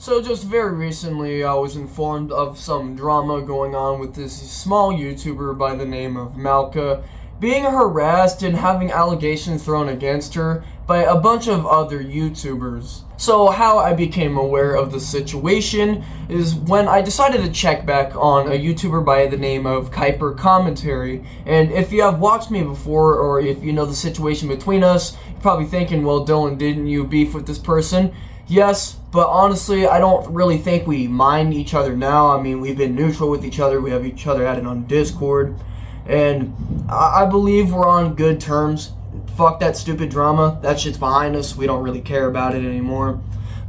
So just very recently, I was informed of some drama going on with this small YouTuber by the name of Malka being harassed and having allegations thrown against her by a bunch of other YouTubers. So how I became aware of the situation is when I decided to check back on a YouTuber by the name of Kuiper Commentary. And if you have watched me before, or if you know the situation between us, you're probably thinking, well, Dylan, didn't you beef with this person? Yes, but honestly, I don't really think we mind each other now. I mean, we've been neutral with each other. We have each other added on Discord. And I believe we're on good terms. Fuck that stupid drama. That shit's behind us. We don't really care about it anymore.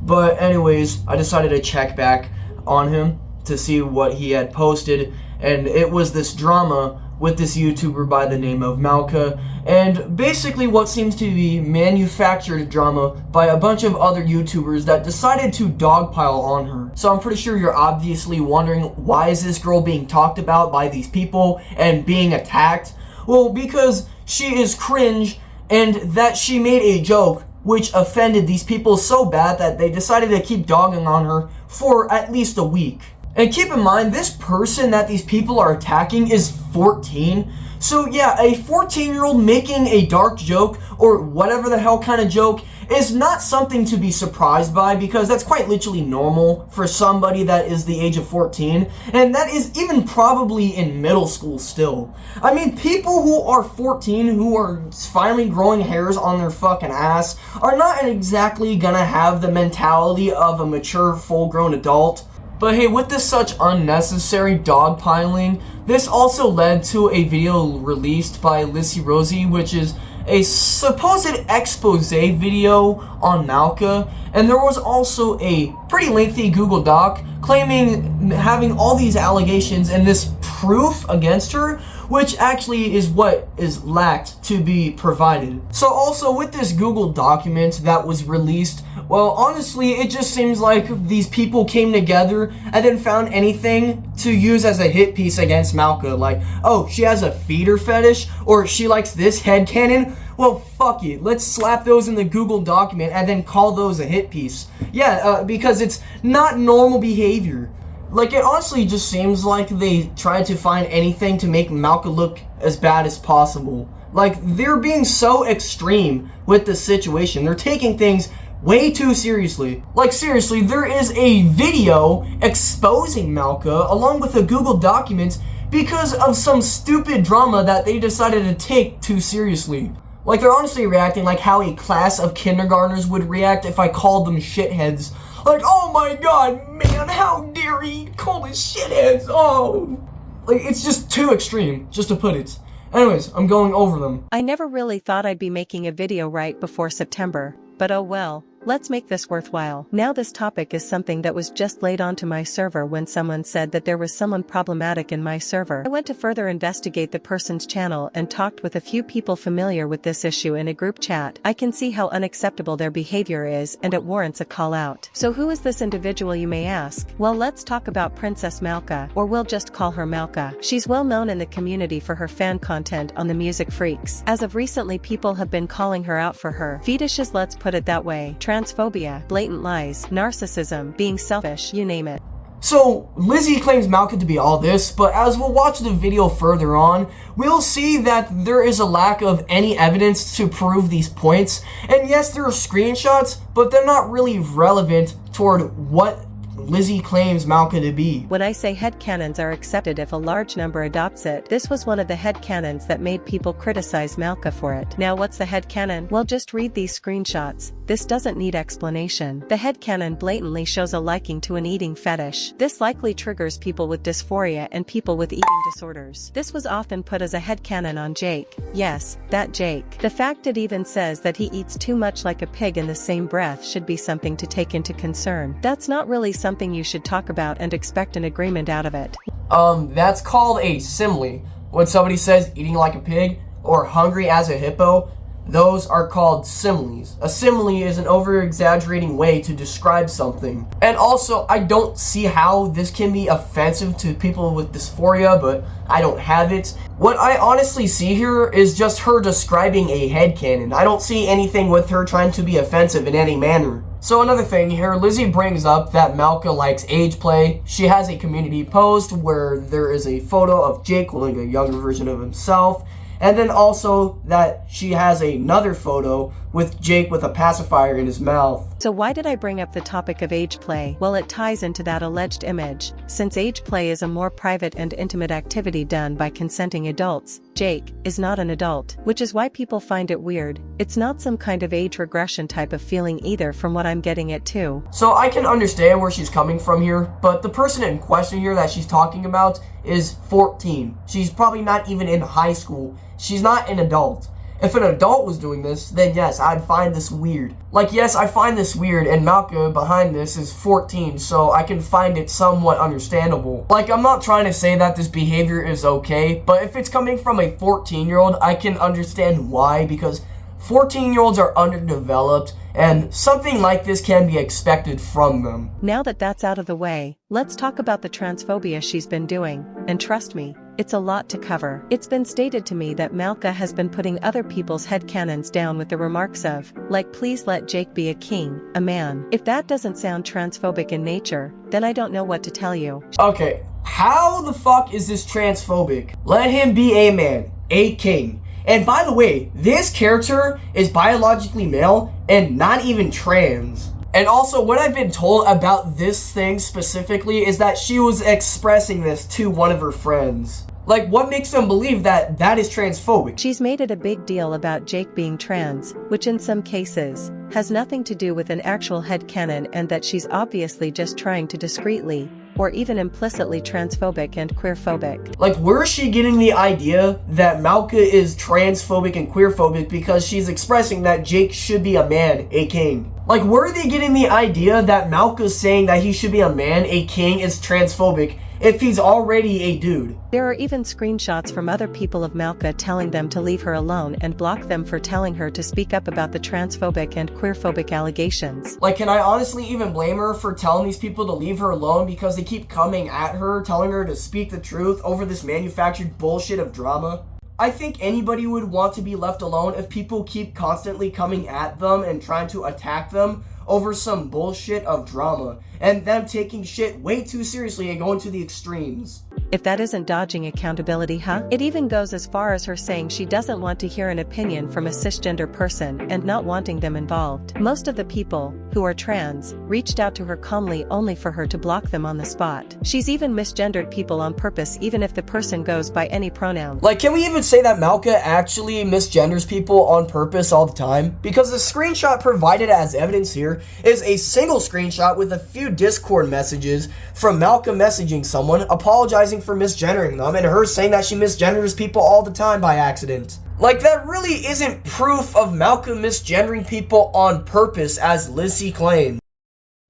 But anyways, I decided to check back on him to see what he had posted. And it was this drama with this YouTuber by the name of Malka, and basically what seems to be manufactured drama by a bunch of other YouTubers that decided to dogpile on her. So I'm pretty sure you're obviously wondering, why is this girl being talked about by these people and being attacked? Well, because she is cringe, and that she made a joke which offended these people so bad that they decided to keep dogging on her for at least a week. And keep in mind, this person that these people are attacking is 14. So yeah, a 14-year-old making a dark joke, or whatever the hell kind of joke, is not something to be surprised by, because that's quite literally normal for somebody that is the age of 14, and that is even probably in middle school still. I mean, people who are 14, who are finally growing hairs on their fucking ass, are not exactly gonna have the mentality of a mature, full-grown adult. But hey, with this such unnecessary dogpiling, this also led to a video released by Lissy Rozy, which is a supposed Exposay video on Malka, and there was also a pretty lengthy Google Doc claiming having all these allegations and this proof against her, which actually is what is lacked to be provided. So also with this Google document that was released, well, honestly, it just seems like these people came together and then found anything to use as a hit piece against Malka. Like, oh, she has a feeder fetish, or she likes this headcanon. Well, fuck it. Let's slap those in the Google document and then call those a hit piece. Yeah, because it's not normal behavior. Like, it honestly just seems like they tried to find anything to make Malka look as bad as possible. Like, they're being so extreme with the situation. They're taking things way too seriously. Like, seriously, there is a video exposing Malka along with a Google document because of some stupid drama that they decided to take too seriously. Like, they're honestly reacting like how a class of kindergartners would react if I called them shitheads. Like, oh my god, man, how dare he call us shitheads? Oh. Like, it's just too extreme, just to put it. Anyways, I'm going over them. I never really thought I'd be making a video right before September, but oh well. Let's make this worthwhile. Now this topic is something that was just laid onto my server when someone said that there was someone problematic in my server. I went to further investigate the person's channel and talked with a few people familiar with this issue in a group chat. I can see how unacceptable their behavior is, and it warrants a call out. So who is this individual, you may ask? Well, let's talk about Princess Malka, or we'll just call her Malka. She's well known in the community for her fan content on the Music Freaks. As of recently, people have been calling her out for her fetishes, let's put it that way. Transphobia, blatant lies, narcissism, being selfish, you name it. So, Lizzie claims Malka to be all this, but as we'll watch the video further on, we'll see that there is a lack of any evidence to prove these points. And yes, there are screenshots, but they're not really relevant toward what Lizzie claims Malka to be. When I say headcanons are accepted if a large number adopts it, this was one of the headcanons that made people criticize Malka for it. Now what's the headcanon? Well, just read these screenshots. This doesn't need explanation. The headcanon blatantly shows a liking to an eating fetish. This likely triggers people with dysphoria and people with eating disorders. This was often put as a headcanon on Jake. Yes, that Jake. The fact it even says that he eats too much like a pig in the same breath should be something to take into concern. That's not really something you should talk about and expect an agreement out of it. That's called a simile. When somebody says eating like a pig or hungry as a hippo, Those are called similes. A simile is an over-exaggerating way to describe something. And also, I don't see how this can be offensive to people with dysphoria, but I don't have it. What I honestly see here is just her describing a headcanon. I don't see anything with her trying to be offensive in any manner. So another thing here, Lizzie brings up that Malka likes age play. She has a community post where there is a photo of Jake holding a younger version of himself. And then also that she has another photo with Jake with a pacifier in his mouth. So why did I bring up the topic of age play? Well, it ties into that alleged image. Since age play is a more private and intimate activity done by consenting adults, Jake is not an adult, which is why people find it weird. It's not some kind of age regression type of feeling either from what I'm getting at too. So I can understand where she's coming from here, but the person in question here that she's talking about is 14. She's probably not even in high school. She's not an adult. If an adult was doing this, then yes, I'd find this weird. Like, yes, I find this weird, and Malka behind this is 14, so I can find it somewhat understandable. Like, I'm not trying to say that this behavior is okay, but if it's coming from a 14-year-old, I can understand why, because 14-year-olds are underdeveloped, and something like this can be expected from them. Now that that's out of the way, let's talk about the transphobia she's been doing, and trust me, it's a lot to cover. It's been stated to me that Malka has been putting other people's headcanons down with the remarks of, like, please let Jake be a king, a man. If that doesn't sound transphobic in nature, then I don't know what to tell you. Okay, how the fuck is this transphobic? Let him be a man, a king. And by the way, this character is biologically male and not even trans. And also, what I've been told about this thing specifically is that she was expressing this to one of her friends. Like, what makes them believe that that is transphobic? She's made it a big deal about Jake being trans, which in some cases, has nothing to do with an actual headcanon, and that she's obviously just trying to discreetly, or even implicitly transphobic and queerphobic. Like, where is she getting the idea that Malka is transphobic and queerphobic because she's expressing that Jake should be a man, a king? Like, where are they getting the idea that Malka's saying that he should be a man, a king, is transphobic if he's already a dude? There are even screenshots from other people of Malka telling them to leave her alone and block them for telling her to speak up about the transphobic and queerphobic allegations. Like, can I honestly even blame her for telling these people to leave her alone because they keep coming at her, telling her to speak the truth over this manufactured bullshit of drama? I think anybody would want to be left alone if people keep constantly coming at them and trying to attack them over some bullshit of drama, and them taking shit way too seriously and going to the extremes. If that isn't dodging accountability, huh? It even goes as far as her saying she doesn't want to hear an opinion from a cisgender person and not wanting them involved. Most of the people, who are trans, reached out to her calmly only for her to block them on the spot. She's even misgendered people on purpose even if the person goes by any pronoun. Like, can we even say that Malka actually misgenders people on purpose all the time? Because the screenshot provided as evidence here is a single screenshot with a few Discord messages from Malka messaging someone, apologizing for misgendering them, and her saying that she misgenders people all the time by accident. Like, that really isn't proof of Malka misgendering people on purpose as Lissy claims.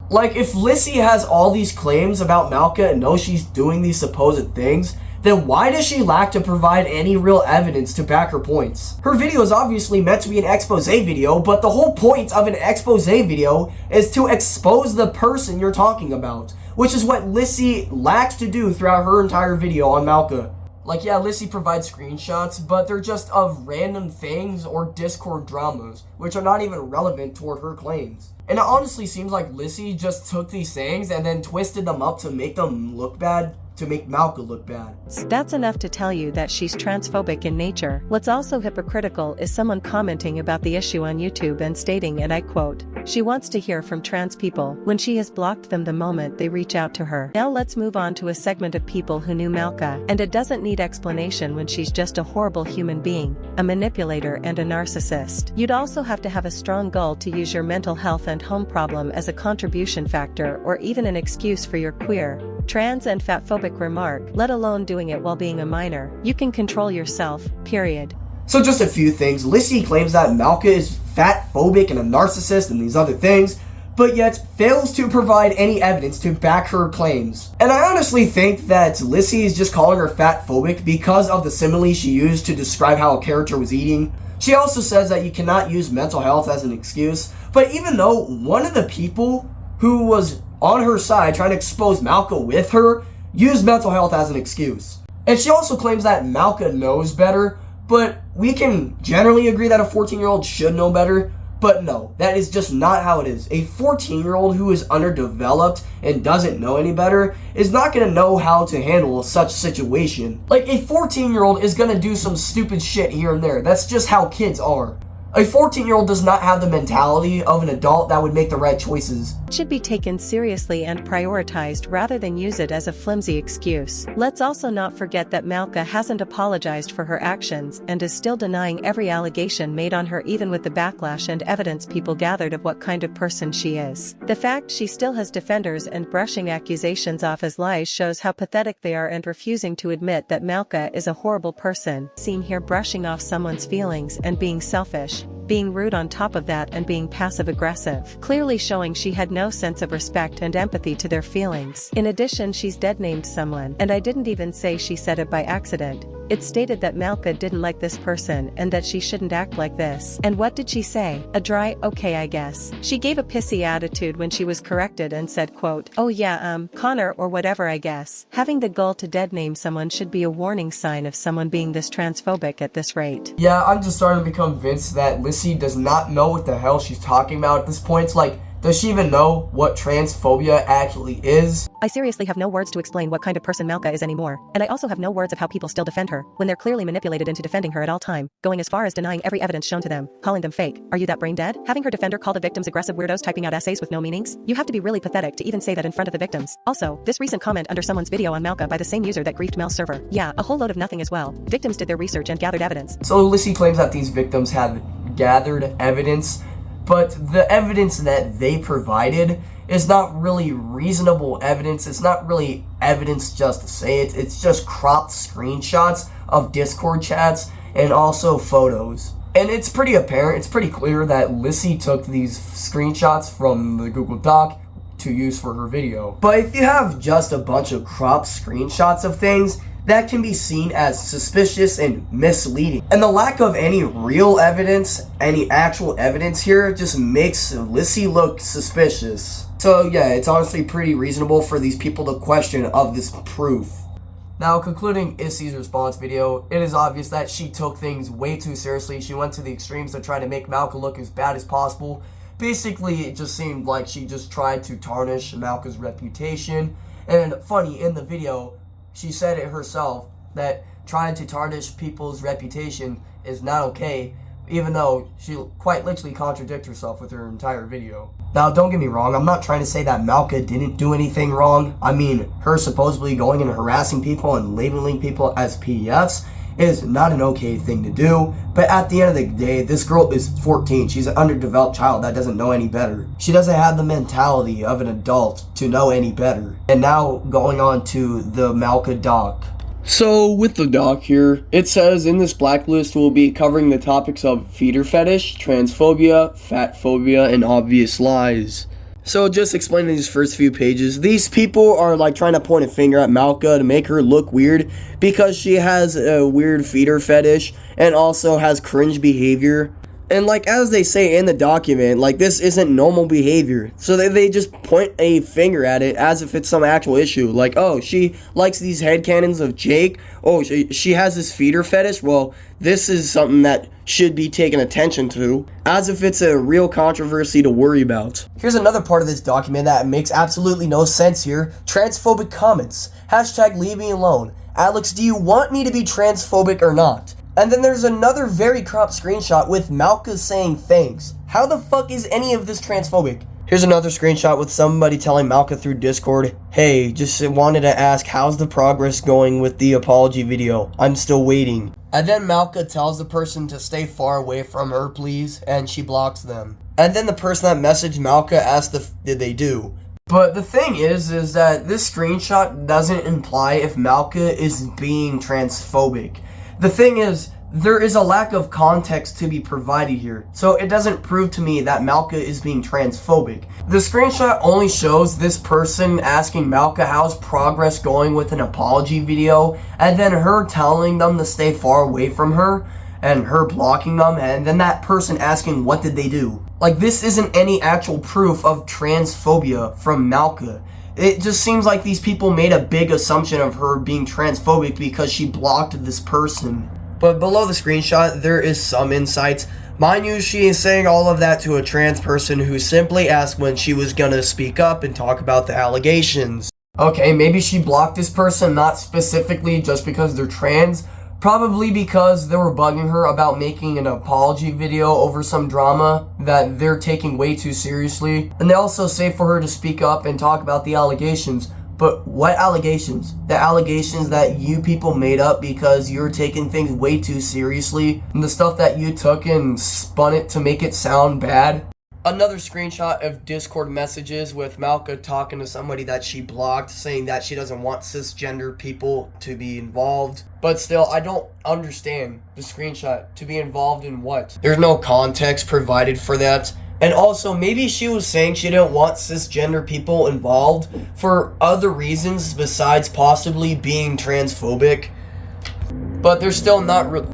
Like, if Lissy has all these claims about Malka and knows she's doing these supposed things, then why does she lack to provide any real evidence to back her points? Her video is obviously meant to be an expose video, but the whole point of an expose video is to expose the person you're talking about, which is what Lissy lacks to do throughout her entire video on Malka. Like, yeah, Lissy provides screenshots, but they're just of random things or Discord dramas, which are not even relevant toward her claims. And it honestly seems like Lissy just took these things and then twisted them up to make them look bad, to make Malka look bad. That's enough to tell you that she's transphobic in nature. What's also hypocritical is someone commenting about the issue on YouTube and stating, and I quote, she wants to hear from trans people when she has blocked them the moment they reach out to her. Now let's move on to a segment of people who knew Malka, and it doesn't need explanation when she's just a horrible human being, a manipulator and a narcissist. You'd also have to have a strong goal to use your mental health and home problem as a contribution factor or even an excuse for your queer, trans and fatphobic remark, let alone doing it while being a minor. You can control yourself, period. So just a few things. Lissy claims that Malka is fatphobic and a narcissist and these other things, but yet fails to provide any evidence to back her claims. And I honestly think that Lissy is just calling her fatphobic because of the simile she used to describe how a character was eating. She also says that you cannot use mental health as an excuse, but even though one of the people who was on her side trying to expose Malka with her used mental health as an excuse. And she also claims that Malka knows better, but we can generally agree that a 14-year-old should know better. But no, that is just not how it is. A 14-year-old who is underdeveloped and doesn't know any better is not going to know how to handle such situation. Like, a 14-year-old is going to do some stupid shit here and there. That's just how kids are. A 14-year-old does not have the mentality of an adult that would make the right choices. It should be taken seriously and prioritized rather than use it as a flimsy excuse. Let's also not forget that Malka hasn't apologized for her actions and is still denying every allegation made on her, even with the backlash and evidence people gathered of what kind of person she is. The fact she still has defenders and brushing accusations off as lies shows how pathetic they are, and refusing to admit that Malka is a horrible person, seen here brushing off someone's feelings and being selfish, being rude on top of that, and being passive-aggressive, clearly showing she had no sense of respect and empathy to their feelings. In addition, she's dead-named someone, and I didn't even say she said it by accident. It stated that Malka didn't like this person and that she shouldn't act like this. And what did she say? A dry, okay I guess. She gave a pissy attitude when she was corrected and said, quote, oh yeah, Connor or whatever I guess. Having the gall to dead name someone should be a warning sign of someone being this transphobic at this rate. Yeah, I'm just starting to become convinced that Lissy does not know what the hell she's talking about at this point. It's like, does she even know what transphobia actually is? I seriously have no words to explain what kind of person Malka is anymore, and I also have no words of how people still defend her, when they're clearly manipulated into defending her at all time, going as far as denying every evidence shown to them, calling them fake. Are you that brain dead? Having her defender call the victims aggressive weirdos typing out essays with no meanings? You have to be really pathetic to even say that in front of the victims. Also, this recent comment under someone's video on Malka by the same user that griefed Mel's server. Yeah, a whole load of nothing as well. Victims did their research and gathered evidence. So Lissy claims that these victims have gathered evidence, but the evidence that they provided is not really reasonable evidence. It's not really evidence just to say it. It's just cropped screenshots of Discord chats and also photos. And it's pretty apparent, it's pretty clear that Lissy took these screenshots from the Google Doc to use for her video. But if you have just a bunch of cropped screenshots of things, that can be seen as suspicious and misleading. And the lack of any real evidence, any actual evidence here, just makes Lissy look suspicious. So yeah, it's honestly pretty reasonable for these people to question of this proof. Now, concluding Issy's response video, it is obvious that she took things way too seriously. She went to the extremes to try to make Malka look as bad as possible. Basically, it just seemed like she just tried to tarnish Malka's reputation. And funny, in the video, she said it herself, that trying to tarnish people's reputation is not okay, even though she quite literally contradicted herself with her entire video. Now, don't get me wrong, I'm not trying to say that Malka didn't do anything wrong. I mean, her supposedly going and harassing people and labeling people as PDFs is not an okay thing to do, but at the end of the day, this girl is 14. She's an underdeveloped child that doesn't know any better. She doesn't have the mentality of an adult to know any better. And now, going on to the Malka doc. So, with the doc here, it says in this blacklist we'll be covering the topics of feeder fetish, transphobia, fat phobia, and obvious lies. So just explaining these first few pages, these people are like trying to point a finger at Malka to make her look weird because she has a weird feeder fetish and also has cringe behavior. And like as they say in the document, like this isn't normal behavior. So they just point a finger at it as if it's some actual issue. Like, oh, she likes these headcanons of Jake. Oh, she has this feeder fetish. Well, this is something that should be taken attention to, as if it's a real controversy to worry about. Here's another part of this document that makes absolutely no sense here. Transphobic comments. Hashtag leave me alone. Alex, do you want me to be transphobic or not? And then there's another very cropped screenshot with Malka saying thanks. How the fuck is any of this transphobic? Here's another screenshot with somebody telling Malka through Discord, hey, just wanted to ask how's the progress going with the apology video? I'm still waiting. And then Malka tells the person to stay far away from her, please, and she blocks them. And then the person that messaged Malka asked did they do? But the thing is that this screenshot doesn't imply if Malka is being transphobic. The thing is, there is a lack of context to be provided here, so it doesn't prove to me that Malka is being transphobic. The screenshot only shows this person asking Malka how's progress going with an apology video, and then her telling them to stay far away from her. and her blocking them, and then that person asking what did they do. Like, this isn't any actual proof of transphobia from Malka. It just seems like these people made a big assumption of her being transphobic because she blocked this person. But below the screenshot, there is some insights. Mind you, she is saying all of that to a trans person who simply asked when she was gonna speak up and talk about the allegations. Okay, maybe she blocked this person not specifically just because they're trans, probably because they were bugging her about making an apology video over some drama that they're taking way too seriously. And they also say for her to speak up and talk about the allegations. But what allegations? The allegations that you people made up because you're taking things way too seriously, and the stuff that you took and spun it to make it sound bad. Another screenshot of Discord messages with Malka talking to somebody that she blocked, saying that she doesn't want cisgender people to be involved. But still, I don't understand the screenshot. To be involved in what? There's no context provided for that. And also, maybe she was saying she didn't want cisgender people involved for other reasons besides possibly being transphobic. But they're still not really.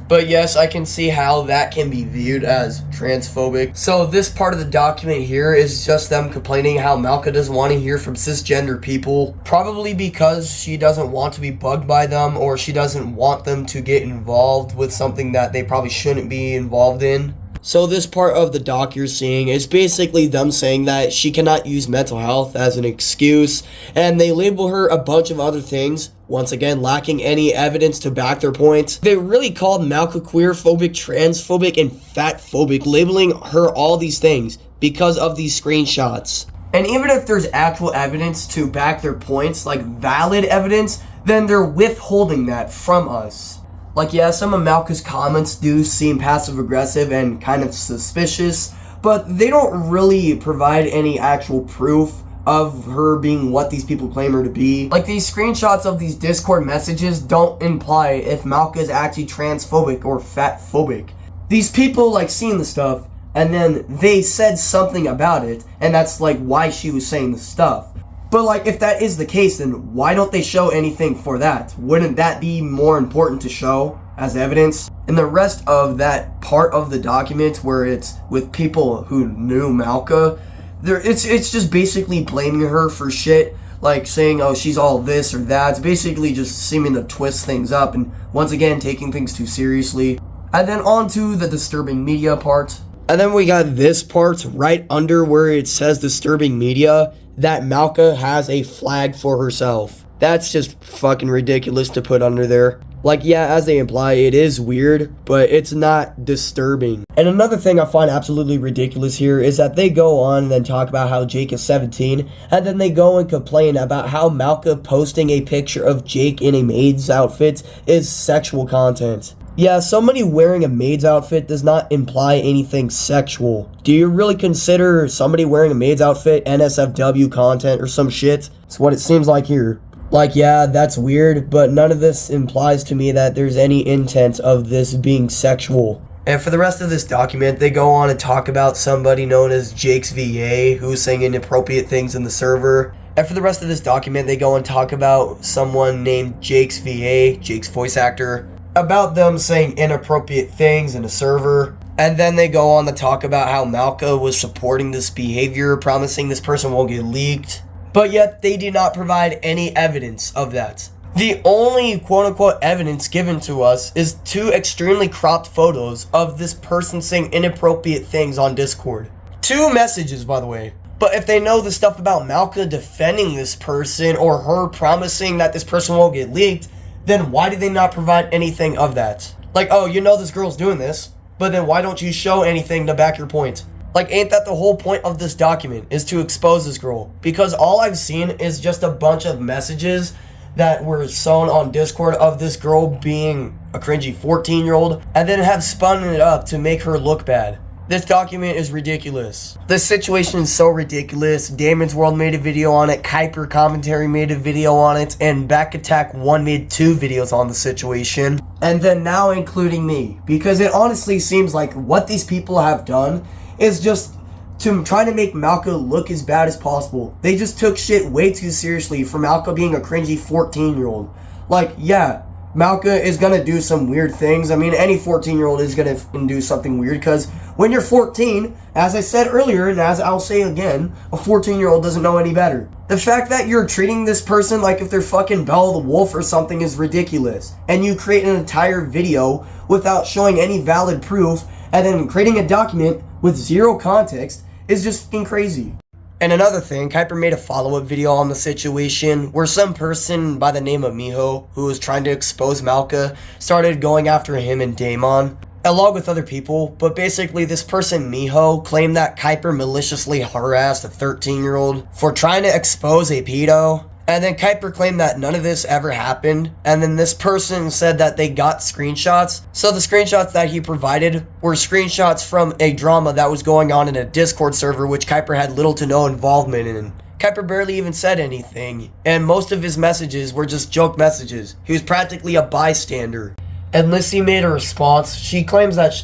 But yes, I can see how that can be viewed as transphobic. So this part of the document here is just them complaining how Malka doesn't want to hear from cisgender people. Probably because she doesn't want to be bugged by them, or she doesn't want them to get involved with something that they probably shouldn't be involved in. So this part of the doc you're seeing is basically them saying that she cannot use mental health as an excuse, and they label her a bunch of other things, once again lacking any evidence to back their point. They really called Malka queerphobic, transphobic, and fatphobic, labeling her all these things because of these screenshots. And even if there's actual evidence to back their points, like valid evidence, then they're withholding that from us. Like, yeah, some of Malka's comments do seem passive-aggressive and kind of suspicious, but they don't really provide any actual proof of her being what these people claim her to be. Like, these screenshots of these Discord messages don't imply if Malka is actually transphobic or fatphobic. These people, like, seeing the stuff, and then they said something about it, and that's, like, why she was saying the stuff. But, like, if that is the case, then why don't they show anything for that? Wouldn't that be more important to show as evidence? And the rest of that part of the document where it's with people who knew Malka, it's just basically blaming her for shit, like saying, oh, she's all this or that. It's basically just seeming to twist things up and, once again, taking things too seriously. And then on to the disturbing media part. And then we got this part right under where it says disturbing media, that Malka has a flag for herself. That's just fucking ridiculous to put under there. Like, yeah, as they imply, it is weird, but it's not disturbing. And another thing I find absolutely ridiculous here is that they go on and then talk about how Jake is 17, and then they go and complain about how Malka posting a picture of Jake in a maid's outfit is sexual content. Yeah, somebody wearing a maid's outfit does not imply anything sexual. Do you really consider somebody wearing a maid's outfit NSFW content or some shit? It's what it seems like here. Like, yeah, that's weird, but none of this implies to me that there's any intent of this being sexual. And for the rest of this document, they go on and talk about somebody known as Jake's VA who's saying inappropriate things in the server. And for the rest of this document, they go and talk about someone named Jake's VA, Jake's voice actor, about them saying inappropriate things in a server. And then they go on to talk about how Malka was supporting this behavior, promising this person won't get leaked. But yet they did not provide any evidence of that. The only quote-unquote evidence given to us is 2 extremely cropped photos of this person saying inappropriate things on Discord. 2 messages, by the way. But if they know the stuff about Malka defending this person or her promising that this person won't get leaked, then why did they not provide anything of that? Like, oh, you know this girl's doing this, but then why don't you show anything to back your point? Like, ain't that the whole point of this document, is to expose this girl? Because all I've seen is just a bunch of messages that were sown on Discord of this girl being a cringy 14-year-old, and then have spun it up to make her look bad. This document is ridiculous. This situation is so ridiculous. Damon's World made a video on it, Kuiper Commentary made a video on it, and Back Attack 1 made 2 videos on the situation. And then now including me. Because it honestly seems like what these people have done is just to try to make Malka look as bad as possible. They just took shit way too seriously for Malka being a cringy 14-year-old. Like, yeah, Malka is gonna do some weird things. I mean, any 14-year-old is gonna do something weird, because when you're 14, as I said earlier, and as I'll say again, a 14-year-old doesn't know any better. The fact that you're treating this person like if they're fucking Belle the Wolf or something is ridiculous. And you create an entire video without showing any valid proof, and then creating a document with zero context is just fucking crazy. And another thing, Kuiper made a follow-up video on the situation where some person by the name of Miho, who was trying to expose Malka, started going after him and Damon, along with other people. But basically, this person, Miho, claimed that Kuiper maliciously harassed a 13-year-old for trying to expose a pedo. And then Kuiper claimed that none of this ever happened. And then this person said that they got screenshots. So the screenshots that he provided were screenshots from a drama that was going on in a Discord server, which Kuiper had little to no involvement in. Kuiper barely even said anything, and most of his messages were just joke messages. He was practically a bystander. And Lissy made a response. She claims that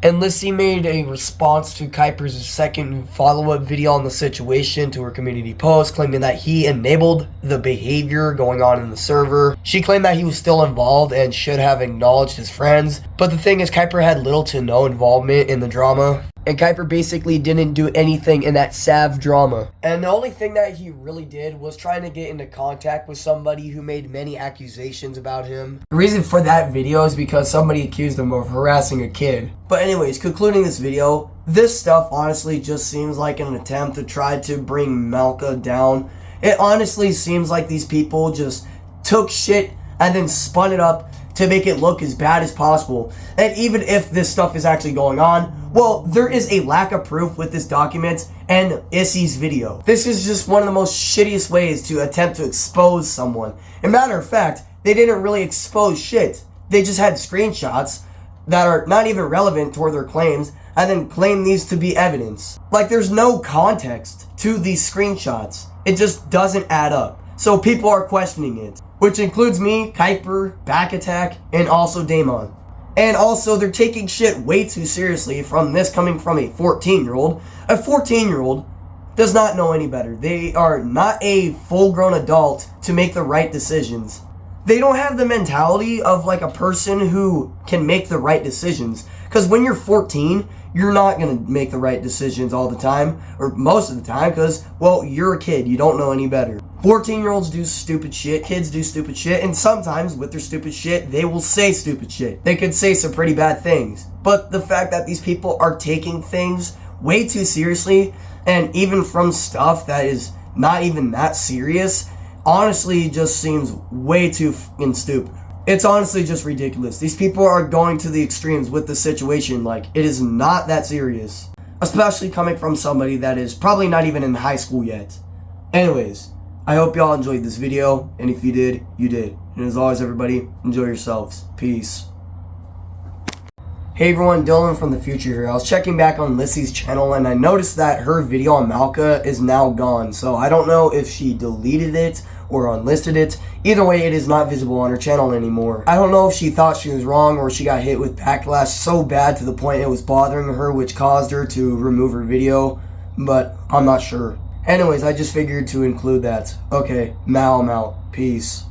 Lissy made a response to Kuiper's second follow-up video on the situation to her community post, claiming that he enabled the behavior going on in the server. She claimed that he was still involved and should have acknowledged his friends. But the thing is, Kuiper had little to no involvement in the drama. And Kuiper basically didn't do anything in that Sav drama. And the only thing that he really did was trying to get into contact with somebody who made many accusations about him. The reason for that video is because somebody accused him of harassing a kid. But anyways, concluding this video, this stuff honestly just seems like an attempt to try to bring Malka down. It honestly seems like these people just took shit and then spun it up to make it look as bad as possible. And even if this stuff is actually going on, well, there is a lack of proof with this document and Issy's video. This is just one of the most shittiest ways to attempt to expose someone. As a matter of fact, they didn't really expose shit. They just had screenshots that are not even relevant toward their claims, and then claim these to be evidence. Like, there's no context to these screenshots. It just doesn't add up. So people are questioning it, which includes me, Kuiper, Back Attack, and also Damon. And also, they're taking shit way too seriously from this coming from a 14-year-old. A 14-year-old does not know any better. They are not a full-grown adult to make the right decisions. They don't have the mentality of like a person who can make the right decisions. Because when you're 14, you're not going to make the right decisions all the time, or most of the time, because, well, you're a kid. You don't know any better. 14-year-olds do stupid shit, kids do stupid shit, and sometimes with their stupid shit, they will say stupid shit. They could say some pretty bad things. But the fact that these people are taking things way too seriously, and even from stuff that is not even that serious, honestly just seems way too fucking stupid. It's honestly just ridiculous. These people are going to the extremes with the situation. Like, it is not that serious. Especially coming from somebody that is probably not even in high school yet. Anyways, I hope y'all enjoyed this video. And if you did, you did. And as always, everybody, enjoy yourselves. Peace. Hey everyone, Dylan from the future here. I was checking back on Lissy's channel and I noticed that her video on Malka is now gone. So I don't know if she deleted it or unlisted it. Either way, it is not visible on her channel anymore. I don't know if she thought she was wrong or she got hit with backlash so bad to the point it was bothering her, which caused her to remove her video, but I'm not sure. Anyways, I just figured to include that. Okay, now I'm out. Peace.